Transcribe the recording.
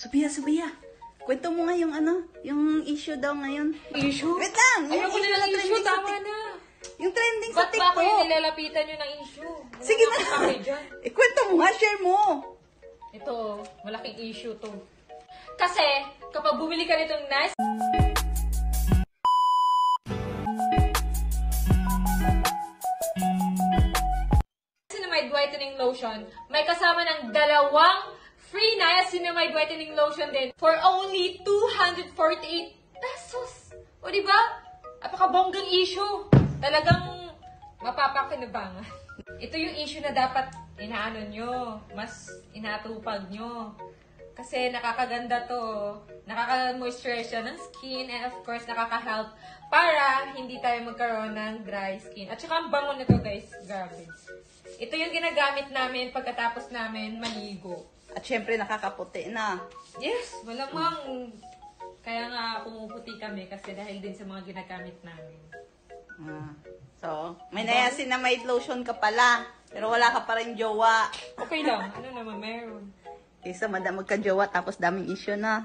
Sophia. Kwento mo nga yung yung issue daw ngayon. Issue? Wait lang! Ayoko na ng issue, tama na. Yung trending sa Ba't ba ako yung TikTok. nilalapitan nyo ng issue? Sige na! Kwento mo nga, share mo! Ito, malaking issue to. Kasi, kapag bumili ka nitong nice Niacinamide Whitening Lotion, may kasama ng 2 free Niacinamide Whitening Lotion din for only 248 pesos. O diba? Apakabonggang issue. Talagang mapapakinabangan. Ito yung issue na dapat inaano nyo, mas inatupag nyo. Kasi nakakaganda to, nakaka-moisturize siya ng skin, and of course, nakaka-help para hindi tayo magkaroon ng dry skin. At saka ang bango nito guys, grabe. Ito yung ginagamit namin pagkatapos namin maligo. At syempre, nakakaputi na. Yes, malamang. Kaya nga pumuputi kami kasi dahil din sa mga ginagamit namin. So, may niacinamide lotion ka pala. Pero wala ka pa rin jowa. Okay lang, ano naman meron. Kaysa magka-jowa tapos daming issue na.